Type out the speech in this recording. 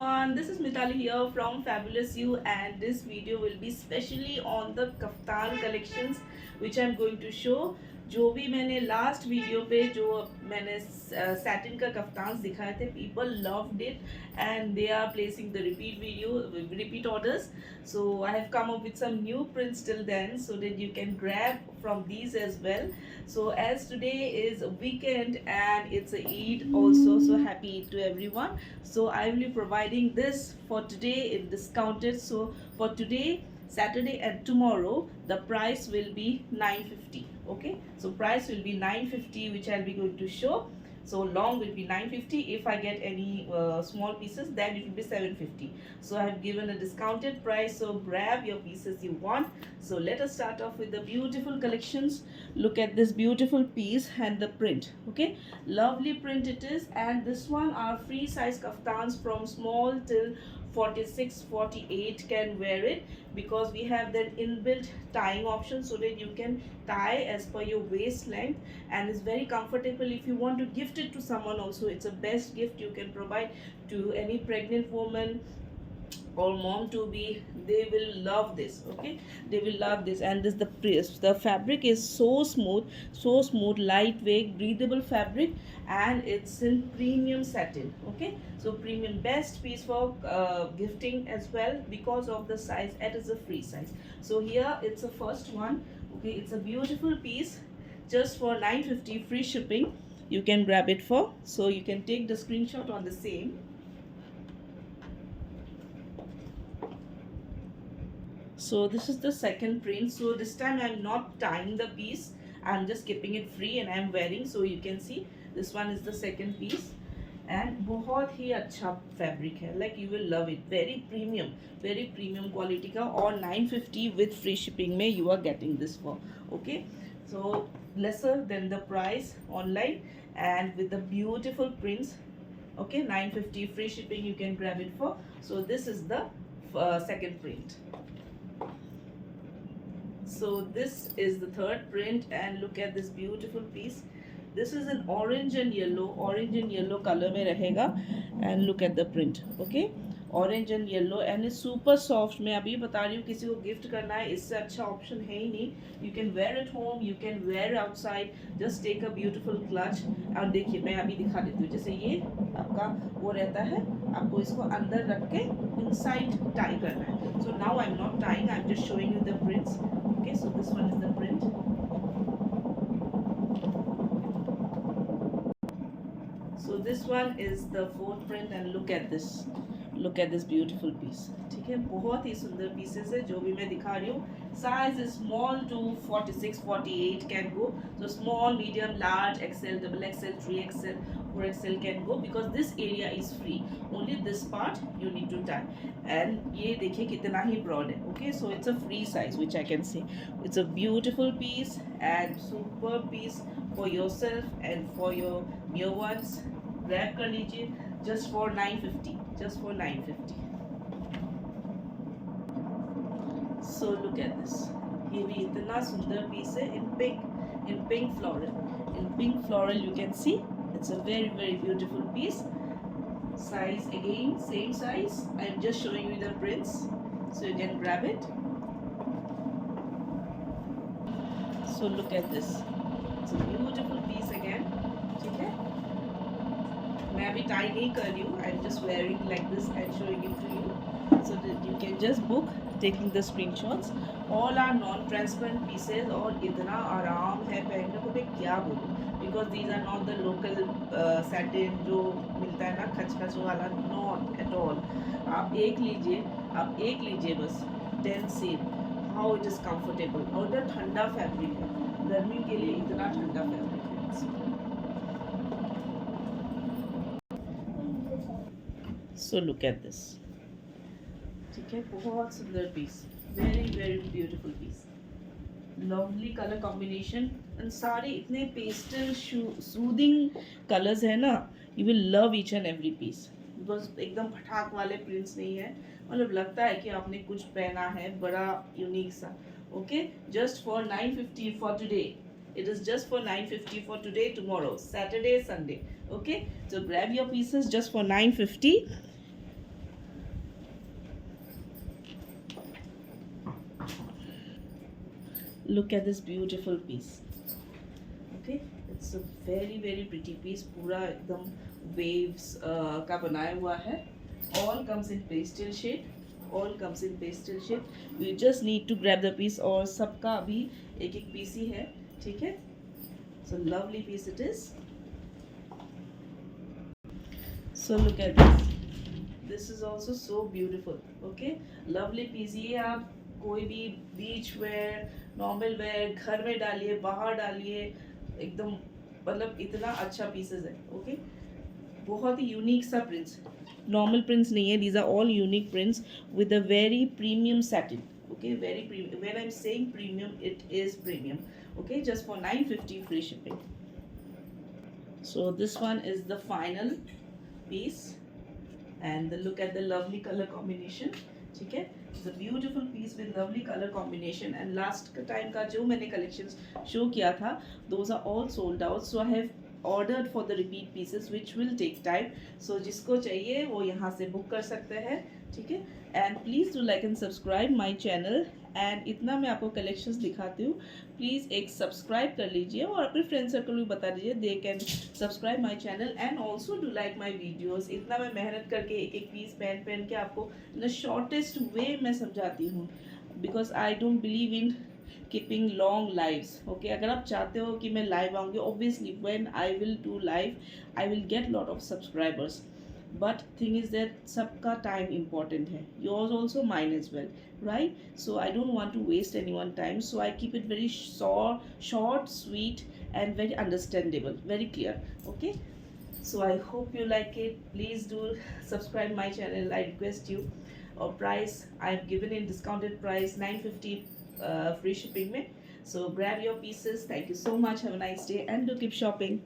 This is Mitali here from Fabulous You, and this video will be specially on the kaftan collections which I'm going to show. जो भी मैंने last video पे जो मैंने satin का कफ्तान्स दिखाए थे, people loved it and they are placing the repeat orders. So I have come up with some new prints till then so that you can grab from these as well. So as today is a weekend and it's a Eid also, so happy Eid to everyone. So I will be providing this for today in discounted. So for today, Saturday and tomorrow, the price will be 950. Okay, so price will be 950, which I'll be going to show. So long will be 950. If I get any small pieces, then it will be 750. So I have given a discounted price, so grab your pieces you want. So let us start off with the beautiful collections. Look at this beautiful piece and the print. Okay, lovely print it is. And this one are free size kaftans from small till 46-48 can wear it, because we have that inbuilt tying option so that you can tie as per your waist length, and it's very comfortable. If you want to gift it to someone also, it's a best gift you can provide to any pregnant woman or mom to be. They will love this. Okay, they will love this. And this the fabric is so smooth, lightweight, breathable fabric, and it's in premium satin. Okay, so premium, best piece for gifting as well because of the size. It is a free size. So here it's the first one. Okay, it's a beautiful piece, just for 950 free shipping. You can grab it for, so you can take the screenshot on the same. So this is the second print. So this time I'm not tying the piece, I'm just keeping it free and I'm wearing. So you can see this one is the second piece, and बहुत ही अच्छा fabric है, like you will love it. Very premium quality का, और 950 with free shipping में you are getting this for. Okay, so lesser than the price online and with the beautiful prints. Okay, 950 free shipping you can grab it for. So this is the second print. So this is the third print, and look at this beautiful piece. This is an orange and yellow color में रहेगा, and look at the print. Okay, orange and yellow, and it's super soft. मैं अभी बता रही हूँ, किसी को gift करना है, इससे अच्छा ऑप्शन है ही नहीं. You can wear at home, you can wear outside. Just take a beautiful clutch. और देखिए मैं अभी दिखा देती हूँ. जैसे ये आपका वो रहता है, आपको इसको अंदर रख के inside tie करना है. So now I'm not tying, I'm just showing you the prints. Okay, so this one is the print. So this one is the fourth print, and look at this beautiful piece. ठीक है, बहुत ही सुंदर pieces है जो भी मैं दिखा रही हूँ. Size is small to 46-48 can go. So small, medium, large, XL, double XL, 3XL, 4XL can go, because this area is free. Only this part you need to tie. And ये देखिए कितना ही broad है. Okay, so it's a free size, which I can see. It's a beautiful piece and superb piece for yourself and for your near ones. Grab कर लीजिए, just for 950. Just for 950. So look at this. ये भी इतना सुंदर piece है in pink floral. In pink floral you can see it's a very beautiful piece. Size again same size. I am just showing you the prints so you can grab it. So look at this. It's a beautiful piece again. ठीक है, मैं अभी tie नहीं कर रही हूँ. I am just wearing like this and showing it to you so that you can just book taking the screenshots. All are non-transparent pieces और इतना आराम है पहनने को, मैं क्या बोलूँ, because these are not the local satin जो मिलता है ना खच वाला, not at all. आप एक लीजिए बस, then see how it is comfortable. और इतना ठंडा फैब्रिक है, गर्मी के लिए इतना ठंडा फैब्रिक है. So look at this. ठीक है, बहुत सुंदर piece, very beautiful piece. Lovely color combination, and सारे इतने pastel soothing colors है ना. You will love each and every piece because एकदम फटाक वाले prints नहीं है, मतलब लगता है कि आपने कुछ पहना है बड़ा यूनिक सा. Okay, just for 950 for today. It is just for 950 for today, tomorrow, Saturday, Sunday. Okay, so grab your pieces just for 950. look at this beautiful piece. Okay, it's a very pretty piece. पूरा एकदम waves का बनाया हुआ है. All comes in pastel shade. All comes in pastel shade. You just need to grab the piece. और सबका अभी एक एक piece ही है, ठीक है? So lovely piece it is. So look at this. This is also so beautiful. Okay, lovely piece. ये आप कोई भी बीच वेयर, नॉर्मल वेयर, घर में डालिए, बाहर डालिए, एकदम मतलब इतना अच्छा पीसेस है. ओके, बहुत ही यूनिक सा प्रिंट्स, नॉर्मल प्रिंट्स नहीं है. These are all unique prints with a very premium satin. Okay, very premium. When I'm saying premium, it is premium. Okay, just for 950 free shipping. So this one is the final piece, and look at the lovely color combination. ठीक है, it's a beautiful piece with lovely color combination. And last time का जो मैंने collections show किया था, those are all sold out. So I have ordered for the repeat pieces, which will take time. So जिसको चाहिए वो यहाँ से book कर सकते हैं, ठीक है. And please do like and subscribe my channel. And इतना मैं आपको कलेक्शंस दिखाती हूँ, प्लीज़ एक सब्सक्राइब कर लीजिए और अपने फ्रेंड सर्कल भी बता दीजिए, they can subscribe my channel. And also do like my videos. इतना मैं मेहनत करके एक एक पीस पहन के आपको इन द शॉर्टेस्ट वे मैं समझाती हूँ, because I don't believe in keeping long lives. Okay, अगर आप चाहते हो कि मैं लाइव आऊँगी, obviously when I will do live I will get lot of subscribers. But thing is that सबका time important है, yours also, mine as well, right? So I don't want to waste anyone time, so I keep it very short, sweet and very understandable, very clear. Okay, so I hope you like it. Please do subscribe my channel, I request you. Or price I've given in discounted price 950 free shipping में. So grab your pieces. Thank you so much. Have a nice day and do keep shopping.